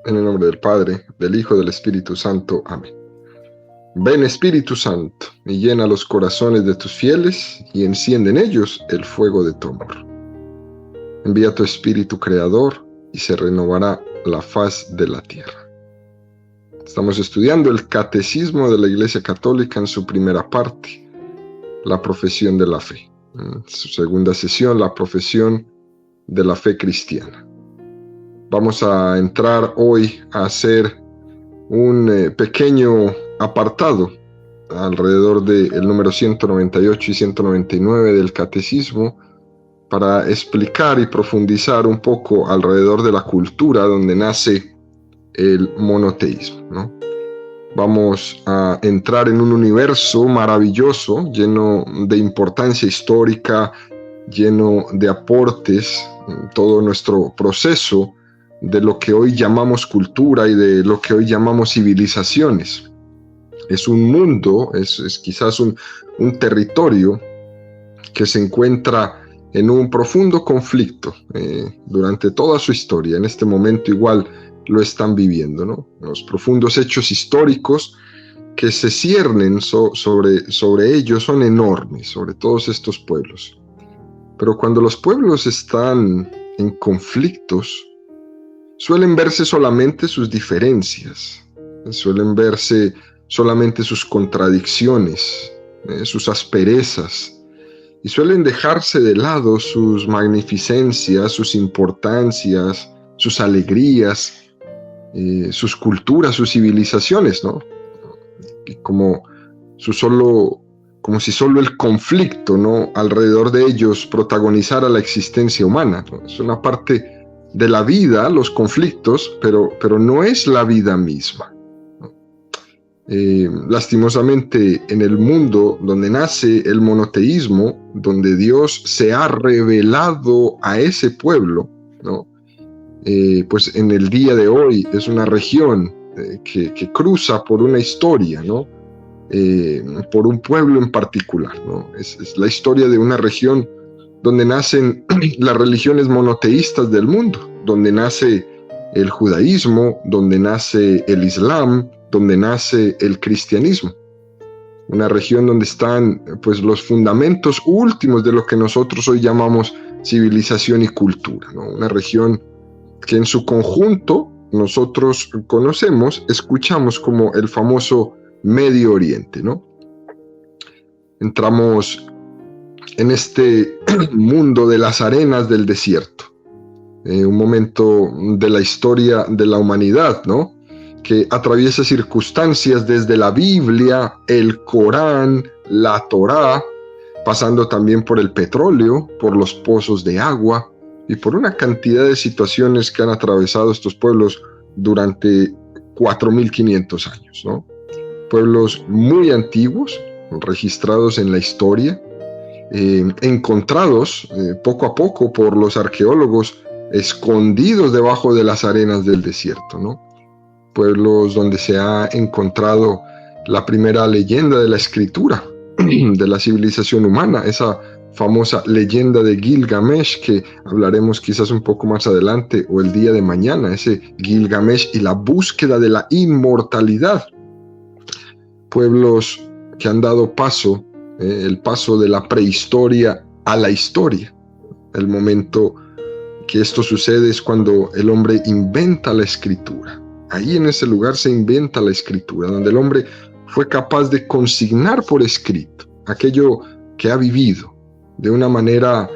En el nombre del Padre, del Hijo, del Espíritu Santo. Amén. Ven, Espíritu Santo, y llena los corazones de tus fieles, y enciende en ellos el fuego de tu amor. Envía tu Espíritu Creador, y se renovará la faz de la tierra. Estamos estudiando el Catecismo de la Iglesia Católica en su primera parte, la profesión de la fe. En su segunda sesión, la profesión de la fe cristiana. Vamos a entrar hoy a hacer un pequeño apartado alrededor del número 198 y 199 del Catecismo para explicar y profundizar un poco alrededor de la cultura donde nace el monoteísmo, ¿no? Vamos a entrar en un universo maravilloso, lleno de importancia histórica, lleno de aportes en todo nuestro proceso de lo que hoy llamamos cultura y de lo que hoy llamamos civilizaciones. Es un mundo, es quizás un territorio que se encuentra en un profundo conflicto durante toda su historia. En este momento igual lo están viviendo, ¿no? Los profundos hechos históricos que se ciernen sobre ellos son enormes, sobre todos estos pueblos. Pero cuando los pueblos están en conflictos, suelen verse solamente sus diferencias, suelen verse solamente sus contradicciones, sus asperezas, y suelen dejarse de lado sus magnificencias, sus importancias, sus alegrías, sus culturas, sus civilizaciones, ¿no? Como si solo el conflicto, ¿no?, alrededor de ellos protagonizara la existencia humana, ¿no? Es una parte de la vida, los conflictos, pero no es la vida misma. Lastimosamente, en el mundo donde nace el monoteísmo, donde Dios se ha revelado a ese pueblo, ¿no? Pues en el día de hoy es una región que cruza por una historia, ¿no? Por un pueblo en particular, ¿no? Es la historia de una región donde nacen las religiones monoteístas del mundo, donde nace el judaísmo, donde nace el islam, donde nace el cristianismo. Una región donde están pues los fundamentos últimos de lo que nosotros hoy llamamos civilización y cultura, ¿no? Una región que en su conjunto nosotros conocemos, escuchamos como el famoso Medio Oriente, ¿no? Entramos en este mundo de las arenas del desierto, un momento de la historia de la humanidad, ¿no?, que atraviesa circunstancias desde la Biblia, el Corán, la Torá, pasando también por el petróleo, por los pozos de agua y por una cantidad de situaciones que han atravesado estos pueblos durante 4.500 años, ¿no? Pueblos muy antiguos, registrados en la historia, encontrados poco a poco por los arqueólogos, escondidos debajo de las arenas del desierto, ¿no? Pueblos donde se ha encontrado la primera leyenda de la escritura, de la civilización humana, esa famosa leyenda de Gilgamesh, que hablaremos quizás un poco más adelante o el día de mañana, ese Gilgamesh y la búsqueda de la inmortalidad. Pueblos que han dado paso, el paso de la prehistoria a la historia. El momento que esto sucede es cuando el hombre inventa la escritura. Ahí en ese lugar se inventa la escritura, donde el hombre fue capaz de consignar por escrito aquello que ha vivido de una manera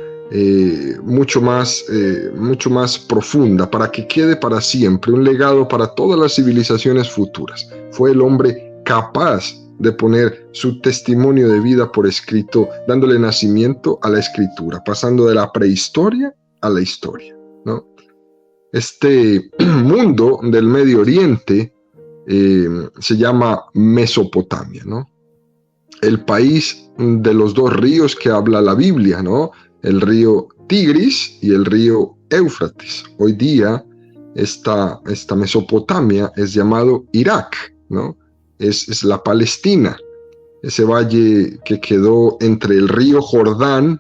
mucho más profunda, para que quede para siempre, un legado para todas las civilizaciones futuras. Fue el hombre capaz de poner su testimonio de vida por escrito, dándole nacimiento a la escritura, pasando de la prehistoria a la historia, ¿no? Este mundo del Medio Oriente se llama Mesopotamia, ¿no? El país de los dos ríos que habla la Biblia, ¿no? El río Tigris y el río Éufrates. Hoy día esta Mesopotamia es llamado Irak, ¿no? Es la Palestina, ese valle que quedó entre el río Jordán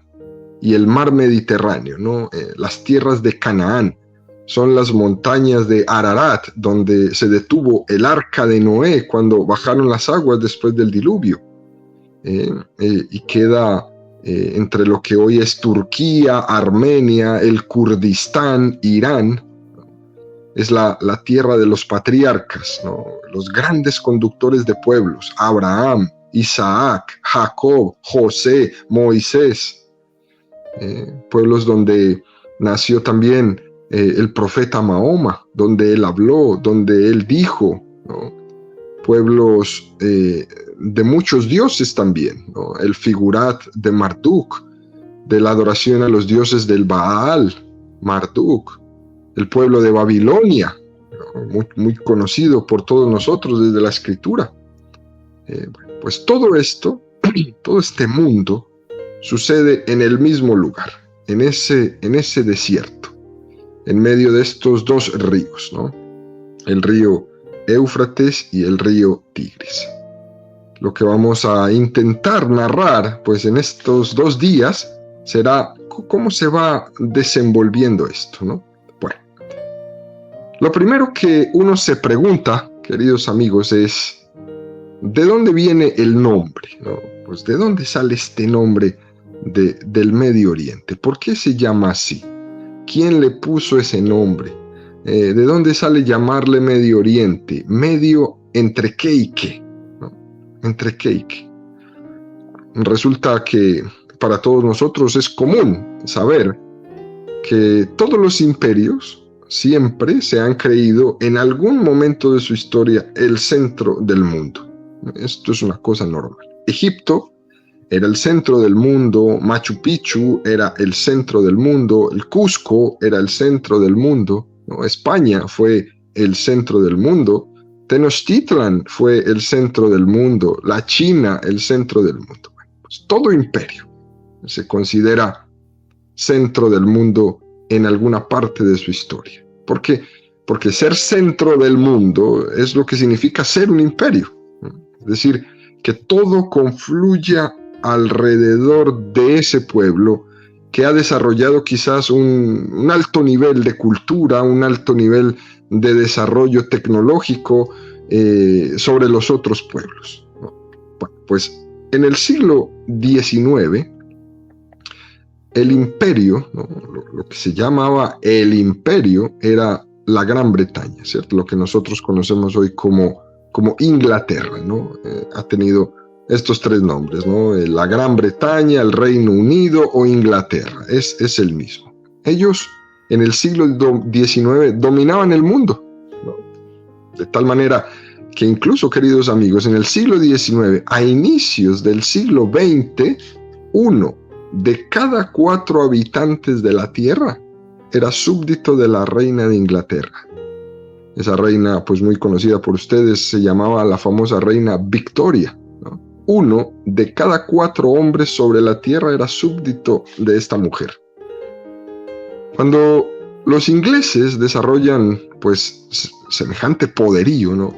y el mar Mediterráneo, ¿no? Las tierras de Canaán son las montañas de Ararat, donde se detuvo el arca de Noé cuando bajaron las aguas después del diluvio. Y queda entre lo que hoy es Turquía, Armenia, el Kurdistán, Irán. Es la tierra de los patriarcas, ¿no? Los grandes conductores de pueblos: Abraham, Isaac, Jacob, José, Moisés. Pueblos donde nació también el profeta Mahoma, donde él habló, donde él dijo, ¿no? Pueblos de muchos dioses también, ¿no? El figurat de Marduk, de la adoración a los dioses del Baal, Marduk. El pueblo de Babilonia, ¿no? Muy conocido por todos nosotros desde la escritura. Pues todo esto, todo este mundo, sucede en el mismo lugar, en ese desierto, en medio de estos dos ríos, ¿no? El río Éufrates y el río Tigris. Lo que vamos a intentar narrar, pues, en estos 2 días será cómo se va desenvolviendo esto, ¿no? Bueno, lo primero que uno se pregunta, queridos amigos, es ¿de dónde viene el nombre, ¿no? Pues, ¿de dónde sale este nombre del Medio Oriente? ¿Por qué se llama así? ¿Quién le puso ese nombre? ¿De dónde sale llamarle Medio Oriente? ¿Medio entre qué y qué? ¿No? ¿Entre qué y qué? Resulta que para todos nosotros es común saber que todos los imperios siempre se han creído en algún momento de su historia el centro del mundo. Esto es una cosa normal. Egipto era el centro del mundo, Machu Picchu era el centro del mundo, el Cusco era el centro del mundo, ¿no? España fue el centro del mundo, Tenochtitlan fue el centro del mundo, la China el centro del mundo. Pues todo imperio se considera centro del mundo en alguna parte de su historia. ¿Por qué? Porque ser centro del mundo es lo que significa ser un imperio. Es decir, que todo confluya alrededor de ese pueblo que ha desarrollado quizás un alto nivel de cultura, un alto nivel de desarrollo tecnológico sobre los otros pueblos, ¿no? Bueno, pues en el siglo XIX, el imperio, ¿no? Lo que se llamaba el imperio era la Gran Bretaña, ¿cierto? Lo que nosotros conocemos hoy como Inglaterra, ¿no? Ha tenido estos 3 nombres, ¿no? La Gran Bretaña, el Reino Unido o Inglaterra, es el mismo. Ellos en el siglo XIX dominaban el mundo, ¿no? De tal manera que incluso, queridos amigos, en el siglo XIX, a inicios del siglo XX, 1 de cada 4 habitantes de la Tierra era súbdito de la reina de Inglaterra. Esa reina, pues muy conocida por ustedes, se llamaba la famosa reina Victoria, ¿no? 1 de cada 4 hombres sobre la tierra era súbdito de esta mujer. Cuando los ingleses desarrollan, pues, semejante poderío, ¿no?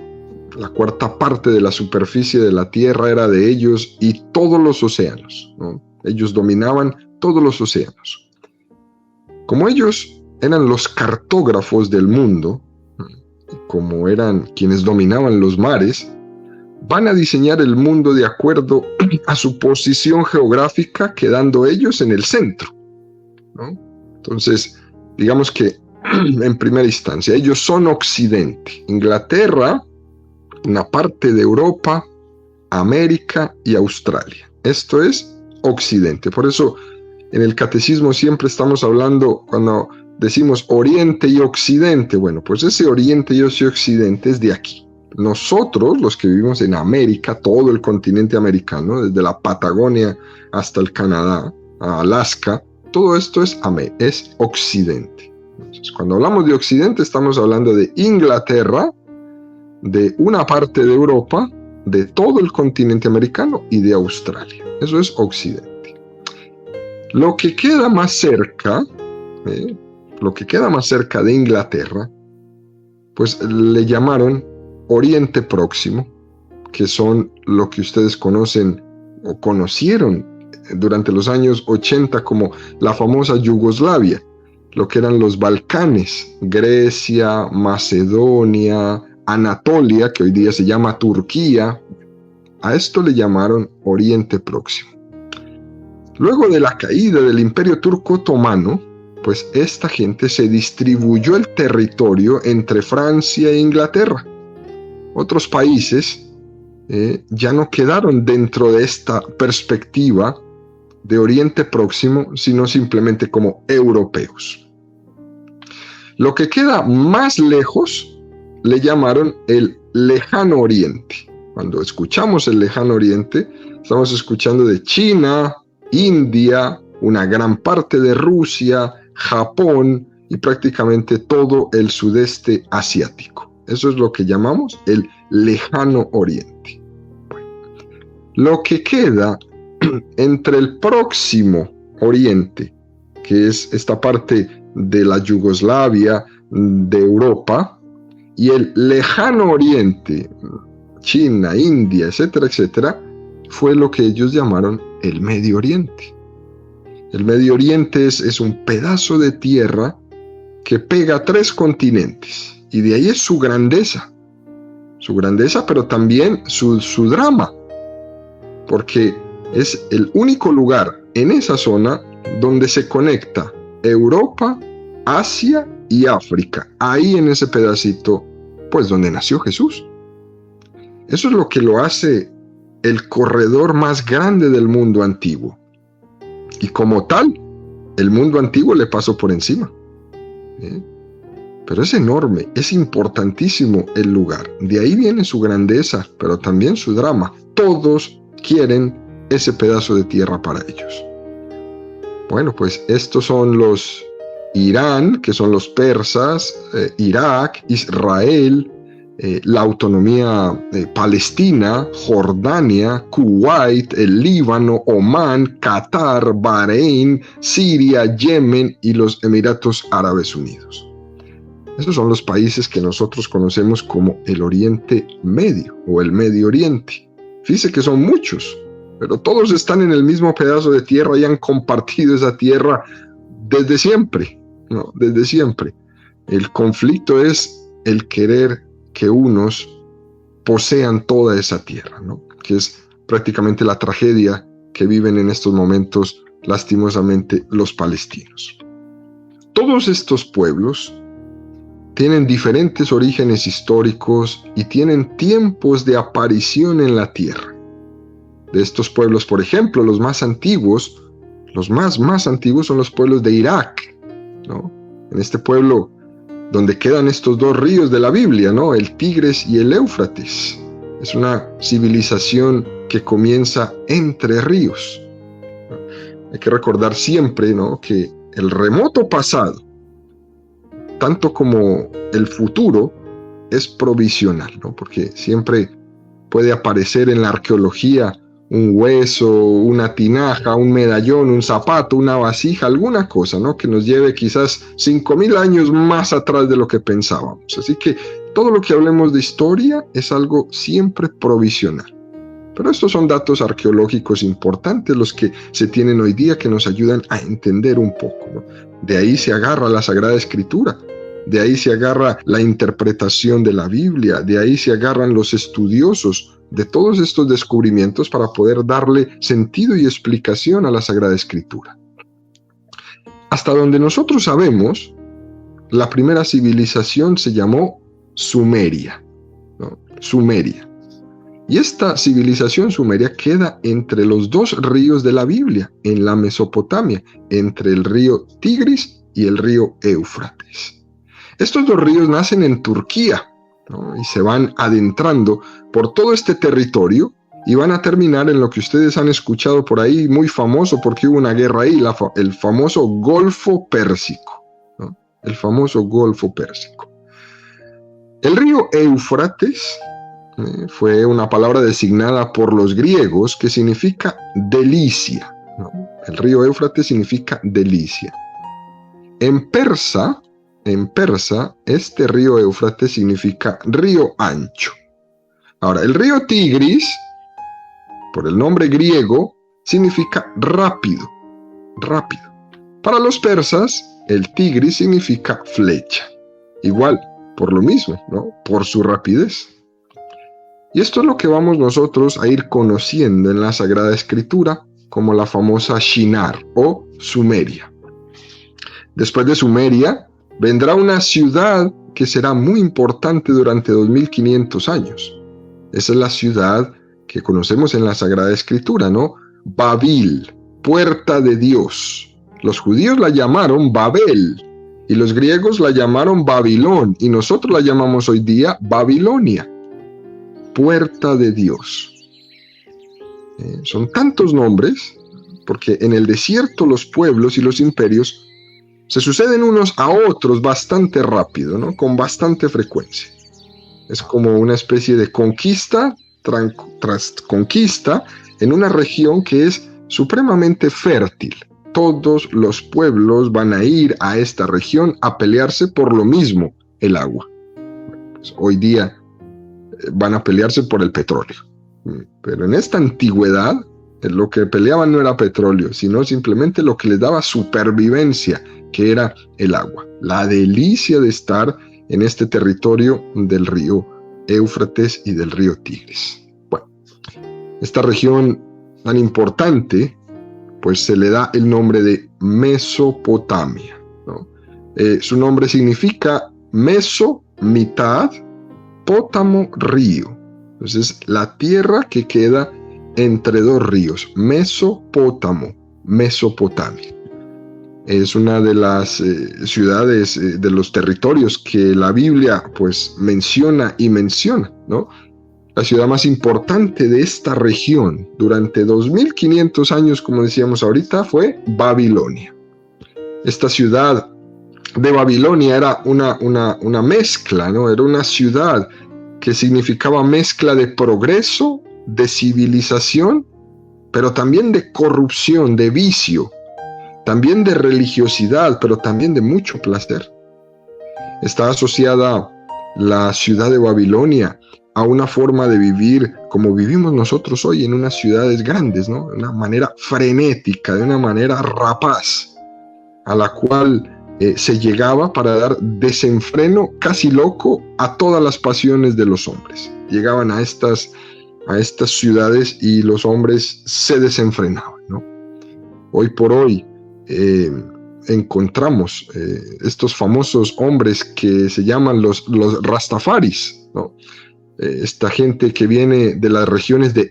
La 1/4 parte de la superficie de la tierra era de ellos y todos los océanos, ¿no? Ellos dominaban todos los océanos. Como ellos eran los cartógrafos del mundo, como eran quienes dominaban los mares, van a diseñar el mundo de acuerdo a su posición geográfica, quedando ellos en el centro, ¿no? Entonces, digamos que en primera instancia, ellos son Occidente. Inglaterra, una parte de Europa, América y Australia. Esto es Occidente. Por eso en el catecismo siempre estamos hablando, cuando decimos Oriente y Occidente, bueno, pues ese Oriente y ese Occidente es de aquí. Nosotros, los que vivimos en América, todo el continente americano, desde la Patagonia hasta el Canadá, a Alaska, todo esto es Occidente. Entonces, cuando hablamos de Occidente, estamos hablando de Inglaterra, de una parte de Europa, de todo el continente americano y de Australia. Eso es Occidente. Lo que queda más cerca, de Inglaterra, pues le llamaron Oriente Próximo, que son lo que ustedes conocen o conocieron durante los años 80 como la famosa Yugoslavia. lo que eran los Balcanes, Grecia, Macedonia, Anatolia, que hoy día se llama Turquía. A esto le llamaron Oriente Próximo. Luego de la caída del Imperio Turco Otomano, pues esta gente se distribuyó el territorio entre Francia e Inglaterra. Otros países ya no quedaron dentro de esta perspectiva de Oriente Próximo, sino simplemente como europeos. Lo que queda más lejos le llamaron el Lejano Oriente. Cuando escuchamos el Lejano Oriente, estamos escuchando de China, India, una gran parte de Rusia, Japón y prácticamente todo el sudeste asiático. Eso es lo que llamamos el Lejano Oriente. Bueno, lo que queda entre el Próximo Oriente, que es esta parte de la Yugoslavia, de Europa, y el Lejano Oriente, China, India, etcétera, etcétera, fue lo que ellos llamaron el Medio Oriente. El Medio Oriente es un pedazo de tierra que pega 3 continentes, y de ahí es su grandeza, pero también su drama, porque es el único lugar en esa zona donde se conecta Europa, Asia y África, ahí en ese pedacito, pues donde nació Jesús. Eso es lo que lo hace el corredor más grande del mundo antiguo. Y como tal, el mundo antiguo le pasó por encima. Pero es enorme, es importantísimo el lugar. De ahí viene su grandeza, pero también su drama. Todos quieren ese pedazo de tierra para ellos. Bueno, pues estos son los Irán, que son los persas, Irak, Israel, la autonomía palestina, Jordania, Kuwait, el Líbano, Omán, Qatar, Bahrein, Siria, Yemen y los Emiratos Árabes Unidos. Esos son los países que nosotros conocemos como el Oriente Medio o el Medio Oriente. Fíjese que son muchos, pero todos están en el mismo pedazo de tierra y han compartido esa tierra desde siempre, ¿no? Desde siempre. El conflicto es el querer que unos posean toda esa tierra, ¿no? Que es prácticamente la tragedia que viven en estos momentos, lastimosamente, los palestinos. Todos estos pueblos tienen diferentes orígenes históricos y tienen tiempos de aparición en la tierra. De estos pueblos, por ejemplo, los más antiguos, los más antiguos son los pueblos de Irak, ¿no? En este pueblo donde quedan estos 2 ríos de la Biblia, ¿no? El Tigris y el Éufrates. Es una civilización que comienza entre ríos. Hay que recordar siempre, ¿no?, que el remoto pasado, tanto como el futuro, es provisional, ¿no? Porque siempre puede aparecer en la arqueología un hueso, una tinaja, un medallón, un zapato, una vasija, alguna cosa, ¿no?, que nos lleve quizás 5.000 años más atrás de lo que pensábamos. Así que todo lo que hablemos de historia es algo siempre provisional. Pero estos son datos arqueológicos importantes los que se tienen hoy día que nos ayudan a entender un poco, ¿no? De ahí se agarra la Sagrada Escritura, de ahí se agarra la interpretación de la Biblia, de ahí se agarran los estudiosos de todos estos descubrimientos para poder darle sentido y explicación a la Sagrada Escritura. Hasta donde nosotros sabemos, la primera civilización se llamó Sumeria, ¿no? Sumeria. Y esta civilización sumeria queda entre los 2 ríos de la Biblia, en la Mesopotamia, entre el río Tigris y el río Éufrates. Estos 2 ríos nacen en Turquía, ¿no?, y se van adentrando por todo este territorio y van a terminar en lo que ustedes han escuchado por ahí, muy famoso porque hubo una guerra ahí, el famoso Golfo Pérsico, ¿no? El famoso Golfo Pérsico. El río Éufrates fue una palabra designada por los griegos que significa delicia, ¿no? El río Éufrates significa delicia. En persa, este río Éufrates significa río ancho. Ahora, el río Tigris, por el nombre griego, significa rápido, rápido. Para los persas, el Tigris significa flecha. Igual, por lo mismo, ¿no? Por su rapidez. Y esto es lo que vamos nosotros a ir conociendo en la Sagrada Escritura como la famosa Shinar o Sumeria. Después de Sumeria vendrá una ciudad que será muy importante durante 2500 años. Esa es la ciudad que conocemos en la Sagrada Escritura, ¿no? Babil, puerta de Dios. Los judíos la llamaron Babel y los griegos la llamaron Babilón y nosotros la llamamos hoy día Babilonia, puerta de Dios. Son tantos nombres porque en el desierto los pueblos y los imperios se suceden unos a otros bastante rápido, ¿no? Con bastante frecuencia. Es como una especie de conquista tras conquista en una región que es supremamente fértil. Todos los pueblos van a ir a esta región a pelearse por lo mismo, el agua. Pues hoy día van a pelearse por el petróleo. Pero en esta antigüedad, lo que peleaban no era petróleo, sino simplemente lo que les daba supervivencia, que era el agua. La delicia de estar en este territorio del río Éufrates y del río Tigris. Bueno, esta región tan importante, pues se le da el nombre de Mesopotamia, ¿no? Su nombre significa meso, mitad, pótamo, río. Entonces, la tierra que queda entre dos ríos, Mesopótamo, Mesopotamia. Es una de las ciudades, de los territorios que la Biblia pues menciona, ¿no? La ciudad más importante de esta región durante 2500 años, como decíamos ahorita, fue Babilonia. Esta ciudad de Babilonia era una mezcla, ¿no? Era una ciudad que significaba mezcla de progreso, de civilización, pero también de corrupción, de vicio, también de religiosidad, pero también de mucho placer. Está asociada la ciudad de Babilonia a una forma de vivir como vivimos nosotros hoy en unas ciudades grandes, ¿no? De una manera frenética, de una manera rapaz, a la cual se llegaba para dar desenfreno casi loco a todas las pasiones de los hombres. Llegaban a estas ciudades y los hombres se desenfrenaban, ¿no? Hoy por hoy encontramos estos famosos hombres que se llaman los Rastafaris, ¿no? Esta gente que viene de las regiones de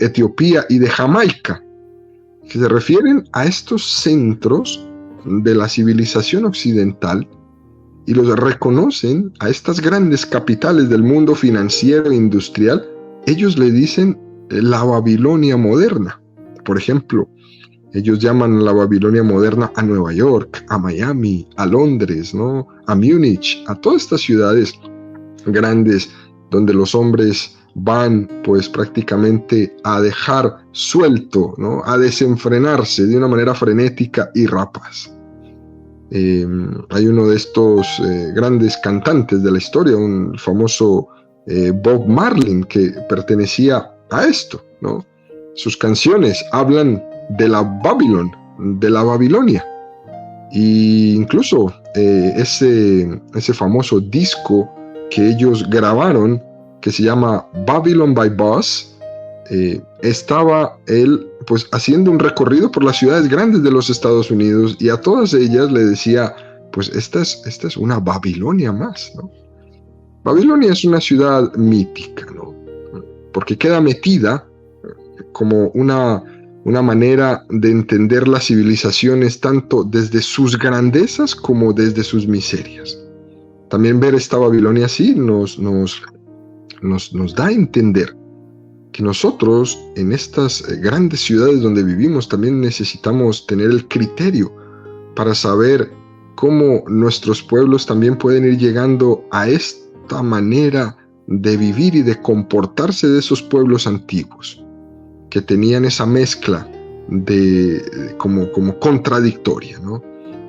Etiopía y de Jamaica, que se refieren a estos centros de la civilización occidental y los reconocen a estas grandes capitales del mundo financiero e industrial. Ellos le dicen la Babilonia moderna. Por ejemplo, ellos llaman la Babilonia moderna a Nueva York, a Miami, a Londres, ¿no? A Múnich, a todas estas ciudades grandes donde los hombres van pues prácticamente a dejar suelto, ¿no? A desenfrenarse de una manera frenética y rapaz. Hay uno de estos grandes cantantes de la historia, un famoso Bob Marley, que pertenecía a esto, ¿no? Sus canciones hablan de la Babilonia. Y incluso ese famoso disco que ellos grabaron, que se llama Babylon by Bus, estaba él pues haciendo un recorrido por las ciudades grandes de los Estados Unidos y a todas ellas le decía, pues esta es una Babilonia más, ¿no? Babilonia es una ciudad mítica, ¿no? Porque queda metida como una manera de entender las civilizaciones tanto desde sus grandezas como desde sus miserias. También ver esta Babilonia así nos da a entender que nosotros en estas grandes ciudades donde vivimos también necesitamos tener el criterio para saber cómo nuestros pueblos también pueden ir llegando a esta manera de vivir y de comportarse de esos pueblos antiguos, que tenían esa mezcla de como contradictoria, ¿no?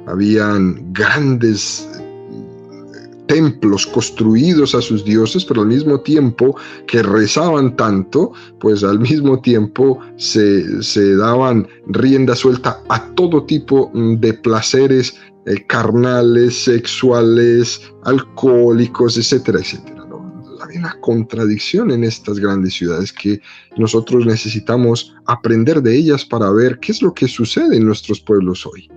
Habían grandes templos construidos a sus dioses, pero al mismo tiempo que rezaban tanto, pues al mismo tiempo se daban rienda suelta a todo tipo de placeres carnales, sexuales, alcohólicos, etcétera, etcétera, ¿no? Hay una contradicción en estas grandes ciudades que nosotros necesitamos aprender de ellas para ver qué es lo que sucede en nuestros pueblos hoy.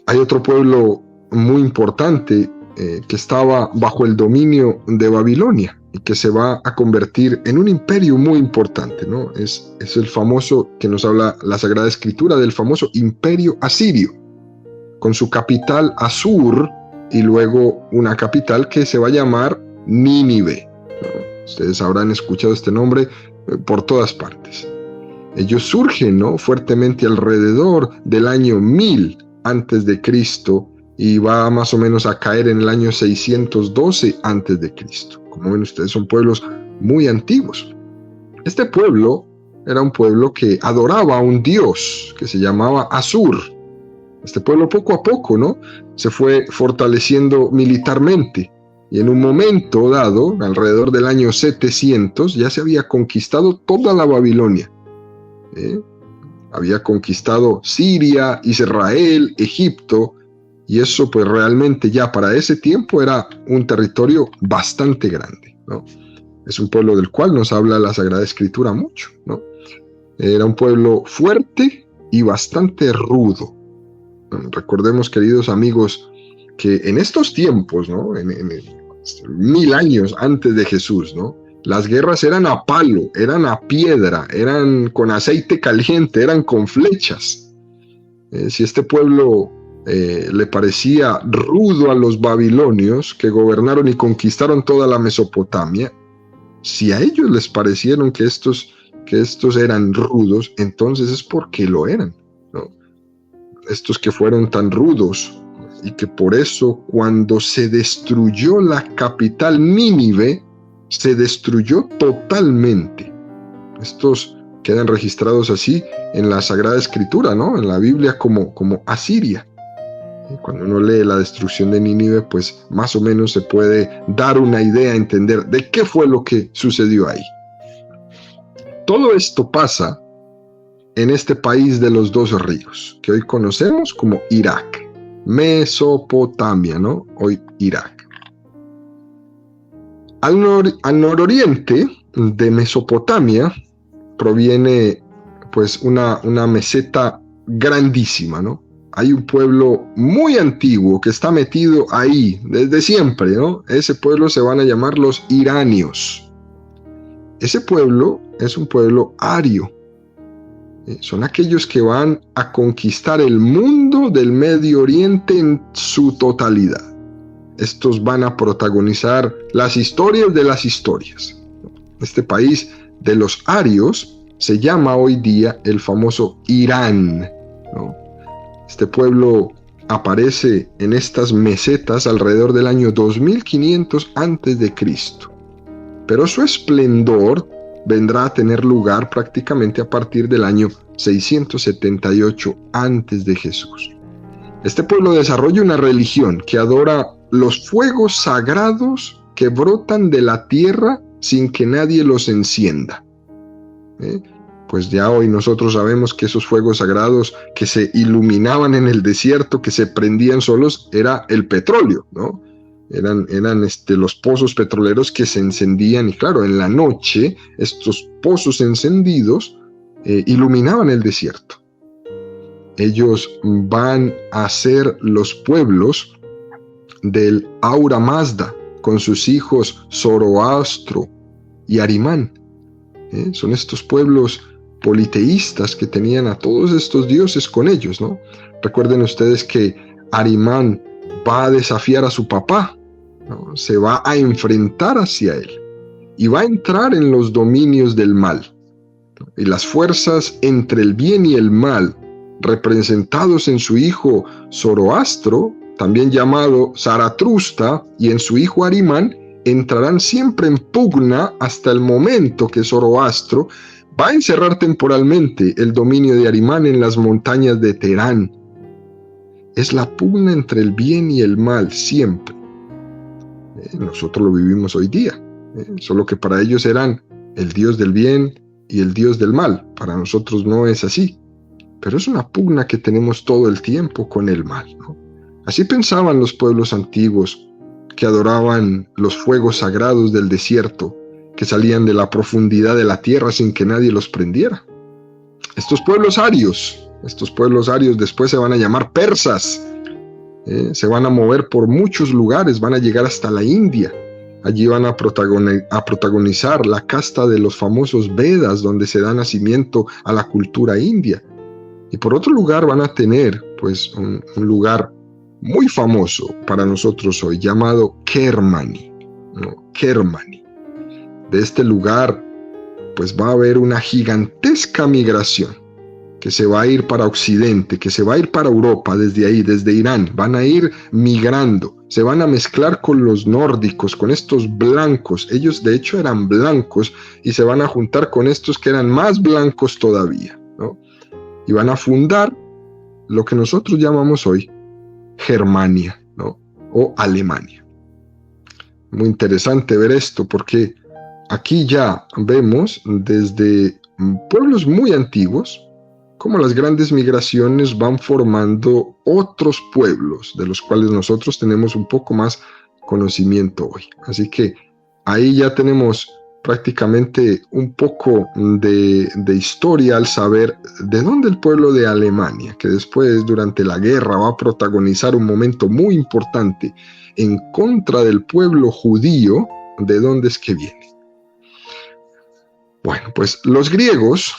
Hay otro pueblo muy importante que estaba bajo el dominio de Babilonia y que se va a convertir en un imperio muy importante, ¿no? Es el famoso, que nos habla la Sagrada Escritura, del famoso imperio asirio, con su capital Asur y luego una capital que se va a llamar Nínive, ¿no? Ustedes habrán escuchado este nombre por todas partes. Ellos surgen, ¿no?, fuertemente alrededor del año 1000 antes de Cristo y va más o menos a caer en el año 612 antes de Cristo. Como ven ustedes, son pueblos muy antiguos. Este pueblo era un pueblo que adoraba a un dios que se llamaba Asur. Este pueblo poco a poco, ¿no?, se fue fortaleciendo militarmente y en un momento dado, alrededor del año 700, ya se había conquistado toda la Babilonia. Había conquistado Siria, Israel, Egipto, y eso pues realmente ya para ese tiempo era un territorio bastante grande, ¿no? Es un pueblo del cual nos habla la Sagrada Escritura mucho, ¿no? Era un pueblo fuerte y bastante rudo. Recordemos, queridos amigos, que en estos tiempos, ¿no?, en 1000 años antes de Jesús, ¿no?, las guerras eran a palo, eran a piedra, eran con aceite caliente, eran con flechas. Si este pueblo le parecía rudo a los babilonios que gobernaron y conquistaron toda la Mesopotamia, si a ellos les parecieron que estos eran rudos, entonces es porque lo eran, ¿no? Estos que fueron tan rudos y que por eso cuando se destruyó la capital Nínive, se destruyó totalmente. Estos quedan registrados así en la Sagrada Escritura, ¿no?, en la Biblia como Asiria. Cuando uno lee la destrucción de Nínive, pues más o menos se puede dar una idea, entender de qué fue lo que sucedió ahí. Todo esto pasa en este país de los dos ríos, que hoy conocemos como Irak, Mesopotamia, ¿no?, hoy Irak. Al nororiente de Mesopotamia proviene pues una meseta grandísima, ¿no? Hay un pueblo muy antiguo que está metido ahí desde siempre, ¿no? Ese pueblo se van a llamar los iranios. Ese pueblo es un pueblo ario. Son aquellos que van a conquistar el mundo del Medio Oriente en su totalidad. Estos van a protagonizar las historias de las historias. Este país de los arios se llama hoy día el famoso Irán, ¿no? Este pueblo aparece en estas mesetas alrededor del año 2500 antes de Cristo. Pero su esplendor vendrá a tener lugar prácticamente a partir del año 678 antes de Jesús. Este pueblo desarrolla una religión que adora los fuegos sagrados que brotan de la tierra sin que nadie los encienda. Pues ya hoy nosotros sabemos que esos fuegos sagrados que se iluminaban en el desierto, que se prendían solos, era el petróleo, ¿no? Eran los pozos petroleros que se encendían, y claro, en la noche estos pozos encendidos iluminaban el desierto. Ellos van a ser los pueblos del Ahura Mazda, con sus hijos Zoroastro y Arimán. Son estos pueblos politeístas que tenían a todos estos dioses con ellos, ¿no? Recuerden ustedes que Arimán va a desafiar a su papá, ¿no? Se va a enfrentar hacia él y va a entrar en los dominios del mal, ¿no? Y las fuerzas entre el bien y el mal, representados en su hijo Zoroastro, también llamado Zaratrusta, y en su hijo Arimán, entrarán siempre en pugna hasta el momento que Zoroastro va a encerrar temporalmente el dominio de Arimán en las montañas de Terán. es la pugna entre el bien y el mal siempre. Nosotros lo vivimos hoy día, solo que para ellos eran el Dios del bien y el Dios del mal. Para nosotros no es así, pero es una pugna que tenemos todo el tiempo con el mal, ¿no? Así pensaban los pueblos antiguos que adoraban los fuegos sagrados del desierto, que salían de la profundidad de la tierra sin que nadie los prendiera. Estos pueblos arios después se van a llamar persas. Se van a mover por muchos lugares, van a llegar hasta la India. Allí van a protagonizar la casta de los famosos Vedas, donde se da nacimiento a la cultura india. Y por otro lugar van a tener pues un lugar muy famoso para nosotros hoy, llamado Kermani, ¿no? Kermani. De este lugar pues va a haber una gigantesca migración que se va a ir para Occidente, que se va a ir para Europa desde ahí, desde Irán. Van a ir migrando, se van a mezclar con los nórdicos, con estos blancos. Ellos de hecho eran blancos y se van a juntar con estos que eran más blancos todavía, ¿no? Y van a fundar lo que nosotros llamamos hoy Germania, ¿no? O Alemania. Muy interesante ver esto porque aquí ya vemos desde pueblos muy antiguos cómo las grandes migraciones van formando otros pueblos de los cuales nosotros tenemos un poco más conocimiento hoy. Así que ahí ya tenemos prácticamente un poco de historia al saber de dónde el pueblo de Alemania, que después durante la guerra va a protagonizar un momento muy importante en contra del pueblo judío, de dónde es que viene. Bueno, pues los griegos,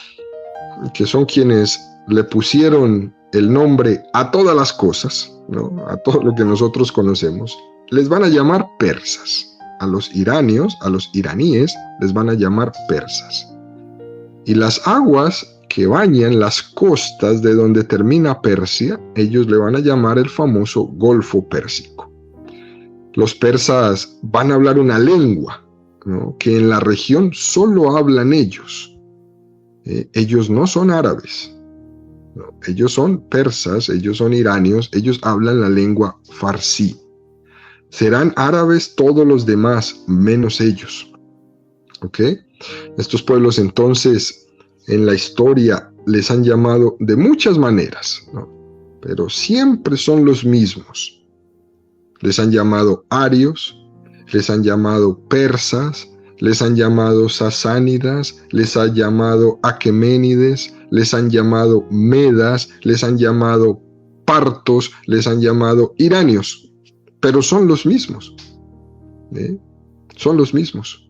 que son quienes le pusieron el nombre a todas las cosas, ¿no? A todo lo que nosotros conocemos, les van a llamar persas. A los iranios, a los iraníes, les van a llamar persas. Y las aguas que bañan las costas de donde termina Persia, ellos le van a llamar el famoso Golfo Pérsico. Los persas van a hablar una lengua, ¿no? Que en la región solo hablan ellos. Ellos no son árabes, ¿no? Ellos son persas, ellos son iranios, ellos hablan la lengua farsí. Serán árabes todos los demás, menos ellos. ¿Ok? Estos pueblos entonces en la historia les han llamado de muchas maneras, ¿no? Pero siempre son los mismos. Les han llamado arios, les han llamado persas, les han llamado sasánidas, les han llamado aqueménides, les han llamado medas, les han llamado partos, les han llamado iranios, pero son los mismos, son los mismos.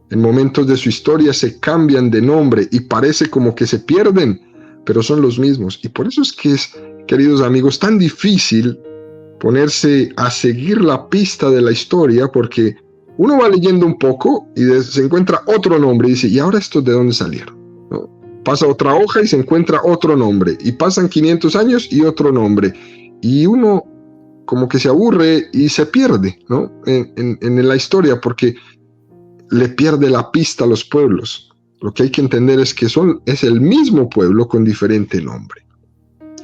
En momentos de su historia se cambian de nombre y parece como que se pierden, pero son los mismos. Y por eso es que es, queridos amigos, tan difícil ponerse a seguir la pista de la historia, porque uno va leyendo un poco y se encuentra otro nombre y dice, ¿y ahora estos de dónde salieron? ¿No? Pasa otra hoja y se encuentra otro nombre, y pasan 500 años y otro nombre, y uno como que se aburre y se pierde, ¿no? en la historia, porque le pierde la pista a los pueblos. Lo que hay que entender es que es el mismo pueblo con diferente nombre.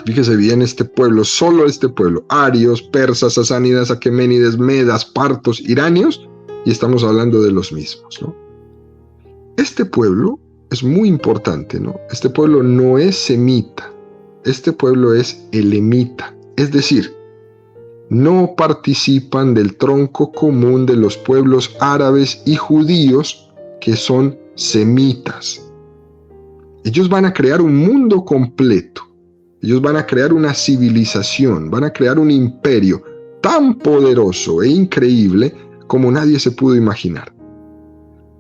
Fíjese bien, este pueblo, solo este pueblo, arios, persas, sasánidas, aqueménides, medas, partos, iranios, y estamos hablando de los mismos, ¿no? Este pueblo es muy importante, ¿no? Este pueblo no es semita, este pueblo es elamita, es decir, no participan del tronco común de los pueblos árabes y judíos que son semitas. Ellos van a crear un mundo completo, ellos van a crear una civilización, van a crear un imperio tan poderoso e increíble como nadie se pudo imaginar.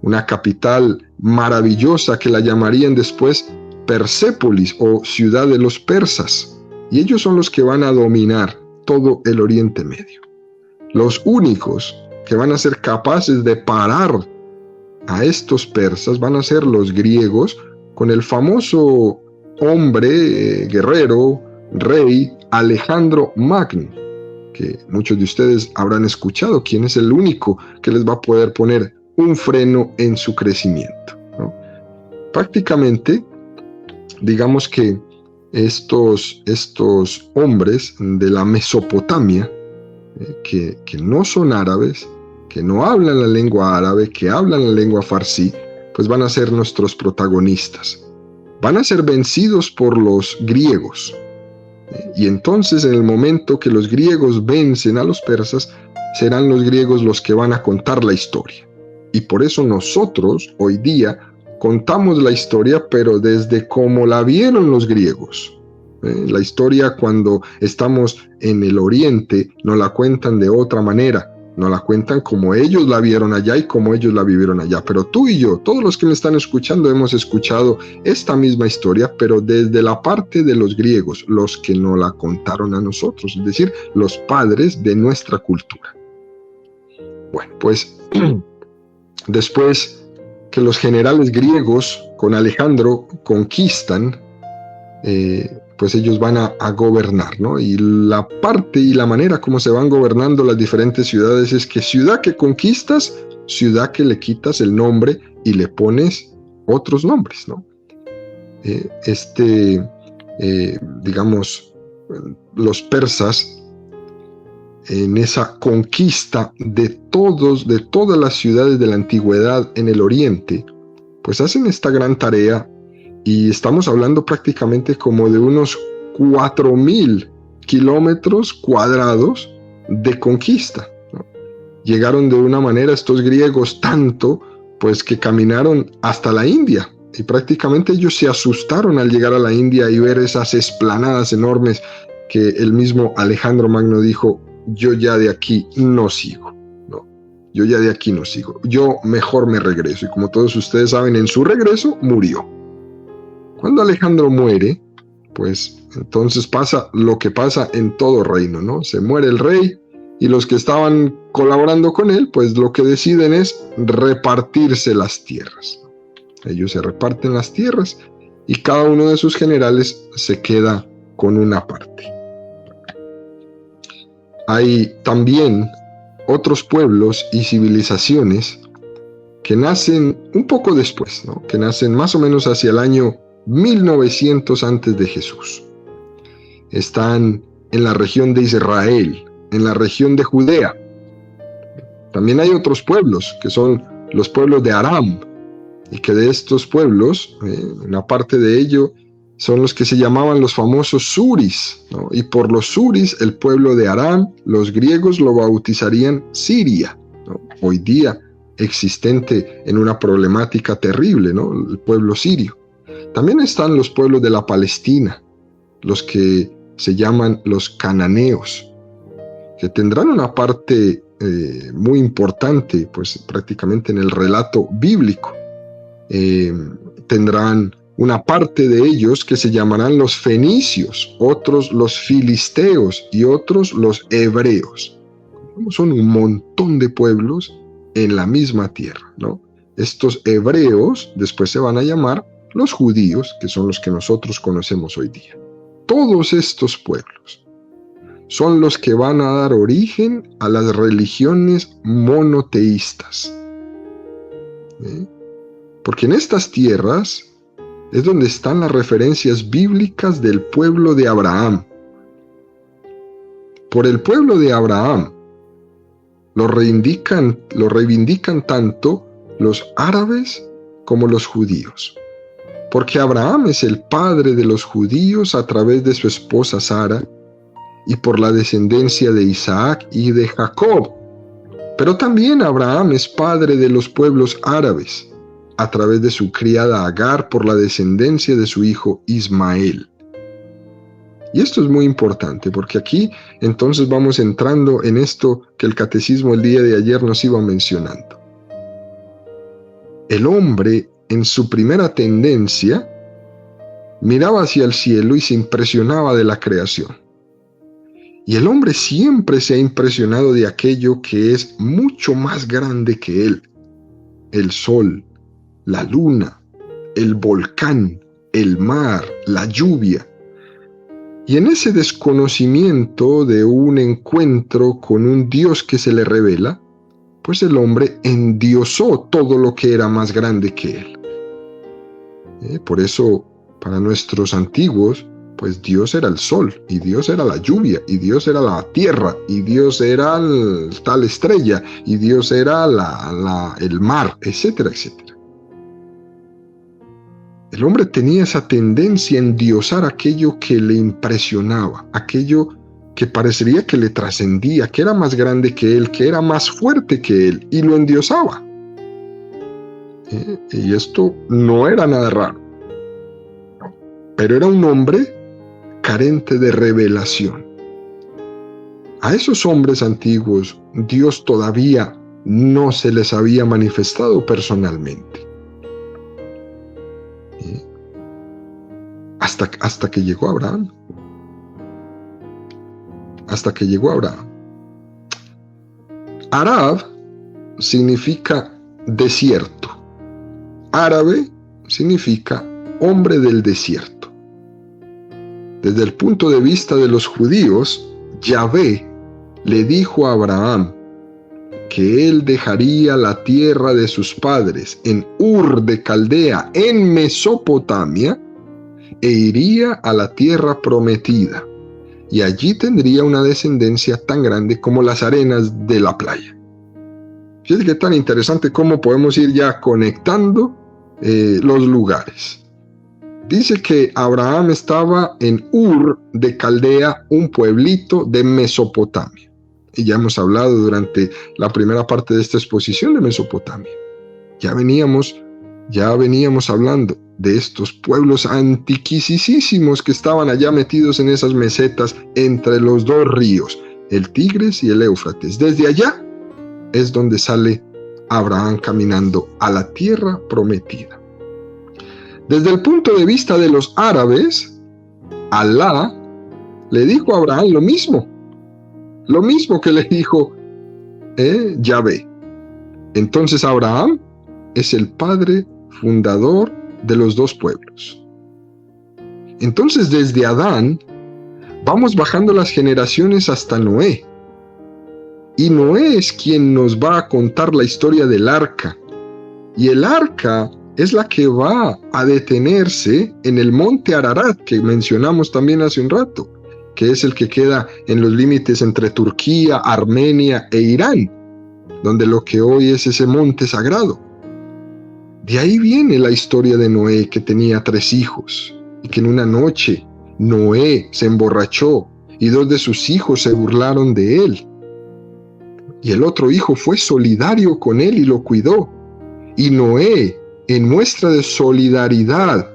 Una capital maravillosa que la llamarían después Persépolis o ciudad de los persas. Y ellos son los que van a dominar todo el Oriente Medio. Los únicos que van a ser capaces de parar a estos persas van a ser los griegos, con el famoso hombre, guerrero, rey Alejandro Magno, que muchos de ustedes habrán escuchado, quien es el único que les va a poder poner un freno en su crecimiento, ¿no? Prácticamente, digamos que estos hombres de la Mesopotamia, que no son árabes, que no hablan la lengua árabe, que hablan la lengua farsí, pues van a ser nuestros protagonistas. Van a ser vencidos por los griegos. Y entonces, en el momento que los griegos vencen a los persas, serán los griegos los que van a contar la historia. Y por eso nosotros, hoy día, contamos la historia, pero desde cómo la vieron los griegos. La historia, cuando estamos en el oriente, nos la cuentan de otra manera. Nos la cuentan como ellos la vieron allá y como ellos la vivieron allá. Pero tú y yo, todos los que me están escuchando, hemos escuchado esta misma historia, pero desde la parte de los griegos, los que nos la contaron a nosotros, es decir, los padres de nuestra cultura. Bueno, pues después que los generales griegos con Alejandro conquistan, pues ellos van a gobernar, ¿no? Y la parte y la manera como se van gobernando las diferentes ciudades es que ciudad que conquistas, ciudad que le quitas el nombre y le pones otros nombres, ¿no? Digamos, los persas, en esa conquista de todas las ciudades de la antigüedad en el oriente, pues hacen esta gran tarea. Y estamos hablando prácticamente como de unos 4.000 kilómetros cuadrados de conquista, ¿no? Llegaron de una manera estos griegos tanto, pues que caminaron hasta la India. Y prácticamente ellos se asustaron al llegar a la India y ver esas esplanadas enormes que el mismo Alejandro Magno dijo: yo ya de aquí no sigo. Yo ya de aquí no sigo. Yo mejor me regreso. Y como todos ustedes saben, en su regreso murió. Cuando Alejandro muere, pues entonces pasa lo que pasa en todo reino, ¿no? Se muere el rey y los que estaban colaborando con él, pues lo que deciden es repartirse las tierras. Ellos se reparten las tierras y cada uno de sus generales se queda con una parte. Hay también otros pueblos y civilizaciones que nacen un poco después, ¿no? Que nacen más o menos hacia el año 1900 antes de Jesús. Están en la región de Israel, en la región de Judea. También hay otros pueblos, que son los pueblos de Aram, y que de estos pueblos, una parte de ello, son los que se llamaban los famosos suris, ¿no? Y por los suris, el pueblo de Aram, los griegos lo bautizarían Siria, ¿no? Hoy día existente en una problemática terrible, ¿no? El pueblo sirio. También están los pueblos de la Palestina, los que se llaman los cananeos, que tendrán una parte muy importante, pues prácticamente en el relato bíblico. Tendrán una parte de ellos que se llamarán los fenicios, otros los filisteos y otros los hebreos. Son un montón de pueblos en la misma tierra, ¿no? Estos hebreos después se van a llamar los judíos, que son los que nosotros conocemos hoy día. Todos estos pueblos son los que van a dar origen a las religiones monoteístas. Porque en estas tierras es donde están las referencias bíblicas del pueblo de Abraham. Por el pueblo de Abraham lo reivindican tanto los árabes como los judíos. Porque Abraham es el padre de los judíos a través de su esposa Sara y por la descendencia de Isaac y de Jacob. Pero también Abraham es padre de los pueblos árabes a través de su criada Agar por la descendencia de su hijo Ismael. Y esto es muy importante porque aquí entonces vamos entrando en esto que el catecismo el día de ayer nos iba mencionando. El hombre, en su primera tendencia, miraba hacia el cielo y se impresionaba de la creación. Y el hombre siempre se ha impresionado de aquello que es mucho más grande que él. El sol, la luna, el volcán, el mar, la lluvia. Y en ese desconocimiento de un encuentro con un Dios que se le revela, pues el hombre endiosó todo lo que era más grande que él. Por eso, para nuestros antiguos, pues Dios era el sol, y Dios era la lluvia, y Dios era la tierra, y Dios era tal estrella, y Dios era el mar, etcétera, etcétera. El hombre tenía esa tendencia a endiosar aquello que le impresionaba, aquello que parecería que le trascendía, que era más grande que él, que era más fuerte que él, y lo endiosaba. Y esto no era nada raro, pero era un hombre carente de revelación. A esos hombres antiguos Dios todavía no se les había manifestado personalmente. Hasta que llegó Abraham. Hasta que llegó Abraham. Arab significa desierto. Árabe significa hombre del desierto. Desde el punto de vista de los judíos, Yahvé le dijo a Abraham que él dejaría la tierra de sus padres en Ur de Caldea, en Mesopotamia, e iría a la tierra prometida, y allí tendría una descendencia tan grande como las arenas de la playa. Fíjate que tan interesante cómo podemos ir ya conectando los lugares. Dice que Abraham estaba en Ur de Caldea, un pueblito de Mesopotamia. Y ya hemos hablado durante la primera parte de esta exposición de Mesopotamia. Ya veníamos hablando de estos pueblos antiquísimos que estaban allá metidos en esas mesetas entre los dos ríos, el Tigris y el Éufrates. Desde allá es donde sale Abraham caminando a la tierra prometida. Desde el punto de vista de los árabes, Alá le dijo a Abraham lo mismo que le dijo Yahvé. Entonces Abraham es el padre fundador de los dos pueblos. Entonces desde Adán vamos bajando las generaciones hasta Noé. Y Noé es quien nos va a contar la historia del arca. Y el arca es la que va a detenerse en el monte Ararat, que mencionamos también hace un rato, que es el que queda en los límites entre Turquía, Armenia e Irán, donde lo que hoy es ese monte sagrado. De ahí viene la historia de Noé, que tenía 3 hijos, y que en una noche Noé se emborrachó y 2 de sus hijos se burlaron de él. Y el otro hijo fue solidario con él y lo cuidó. Y Noé, en muestra de solidaridad,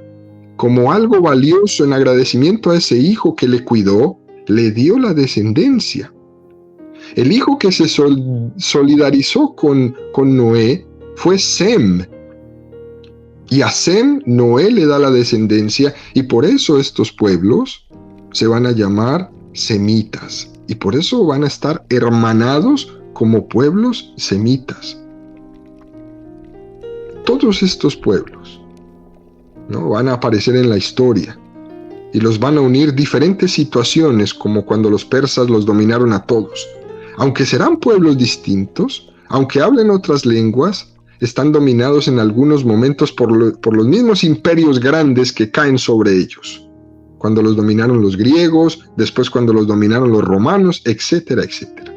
como algo valioso en agradecimiento a ese hijo que le cuidó, le dio la descendencia. El hijo que se solidarizó con Noé fue Sem. Y a Sem, Noé le da la descendencia, y por eso estos pueblos se van a llamar semitas. Y por eso van a estar hermanados como pueblos semitas. Todos estos pueblos, ¿no?, van a aparecer en la historia y los van a unir diferentes situaciones, como cuando los persas los dominaron a todos. Aunque serán pueblos distintos, aunque hablen otras lenguas, están dominados en algunos momentos por los mismos imperios grandes que caen sobre ellos. Cuando los dominaron los griegos, después cuando los dominaron los romanos, etcétera, etcétera.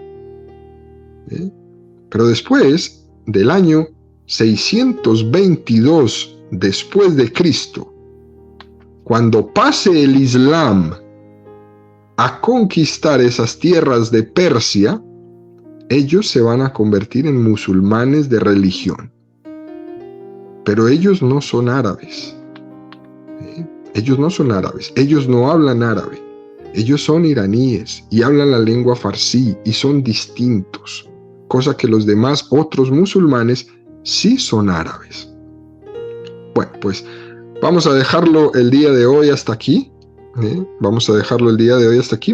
Pero después del año 622 después de Cristo, cuando pase el Islam a conquistar esas tierras de Persia, ellos se van a convertir en musulmanes de religión. Pero ellos no son árabes. Ellos no son árabes. Ellos no hablan árabe. Ellos son iraníes y hablan la lengua farsí y son distintos. Cosa que los demás otros musulmanes sí son árabes. Bueno, pues vamos a dejarlo el día de hoy hasta aquí.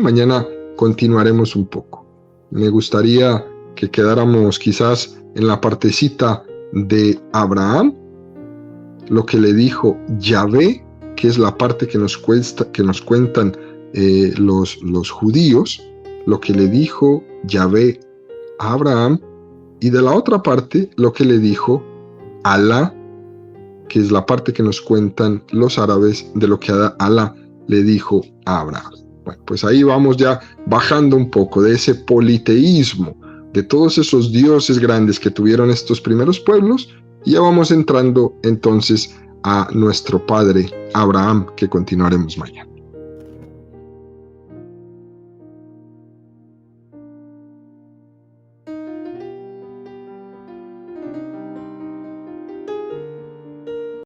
Mañana continuaremos un poco. Me gustaría que quedáramos quizás en la partecita de Abraham, lo que le dijo Yahvé, que es la parte que nos cuentan los judíos, lo que le dijo Yahvé a Abraham, y de la otra parte lo que le dijo Alá, que es la parte que nos cuentan los árabes de lo que Alá le dijo a Abraham. Bueno, pues ahí vamos ya bajando un poco de ese politeísmo, de todos esos dioses grandes que tuvieron estos primeros pueblos, y ya vamos entrando entonces a nuestro padre Abraham, que continuaremos mañana.